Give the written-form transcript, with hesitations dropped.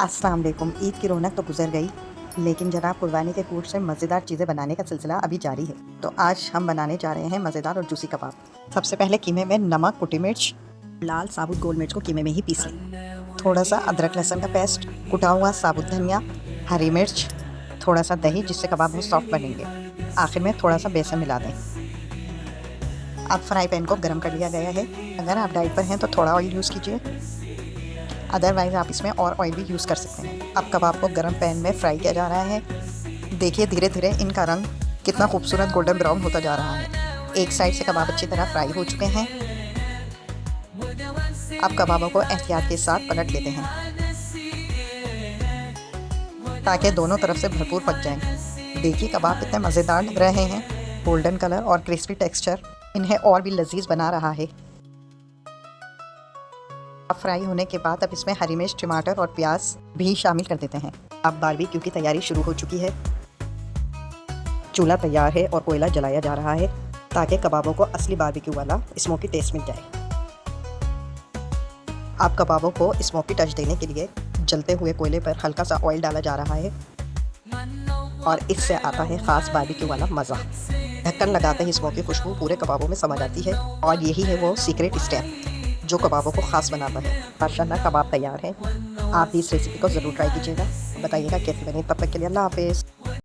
अस्सलाम वालेकुम। ईद की रौनक तो गुजर गई, लेकिन जनाब कुर्बानी के गोश्त से मज़ेदार चीज़ें बनाने का सिलसिला अभी जारी है। तो आज हम बनाने जा रहे हैं मज़ेदार और जूसी कबाब। सबसे पहले कीमे में नमक, कुटी मिर्च, लाल साबुत गोल मिर्च को कीमे में ही पीस लें। थोड़ा सा अदरक लहसुन का पेस्ट, कुटा हुआ साबुत धनिया, हरी मिर्च, थोड़ा सा दही जिससे कबाब बहुत सॉफ्ट बनेंगे। आखिर में थोड़ा सा बेसन मिला दें। अब फ्राई पैन को गर्म कर लिया गया है। अगर आप डाइट पर हैं तो थोड़ा ऑयल यूज़ कीजिए, अदरवाइज़ आप इसमें और ऑयल भी यूज़ कर सकते हैं। अब कबाब को गर्म पैन में फ्राई किया जा रहा है। देखिए धीरे धीरे इनका रंग कितना खूबसूरत गोल्डन ब्राउन होता जा रहा है। एक साइड से कबाब अच्छी तरह फ्राई हो चुके हैं। अब कबाबों को एहतियात के साथ पलट लेते हैं ताकि दोनों तरफ से भरपूर पक जाएं। देखिए कबाब कितने मज़ेदार लग रहे हैं। गोल्डन कलर और क्रिस्पी टेक्सचर इन्हें और भी लजीज बना रहा है। अब फ्राई होने के बाद अब इसमें हरी मिर्च, टमाटर और प्याज भी शामिल कर देते हैं। अब बारबेक्यू की तैयारी शुरू हो चुकी है। चूल्हा तैयार है और कोयला जलाया जा रहा है ताकि कबाबों को असली बारबेक्यू वाला स्मोकी टेस्ट मिल जाए। अब कबाबों को स्मोकी टच देने के लिए जलते हुए कोयले पर हल्का सा ऑयल डाला जा रहा है और इससे आता है ख़ास बारबेक्यू वाला मज़ा। ढक्कन लगाते ही स्मोकी खुशबू पूरे कबाबों में समा जाती है और यही है वो सीक्रेट स्टेप जो कबाबों को ख़ास बनाता है। माशाल्लाह कबाब तैयार है। आप भी इस रेसिपी को ज़रूर ट्राई कीजिएगा, बताइएगा कैसी बनी। तब तक के लिए अल्लाह हाफ़िज़।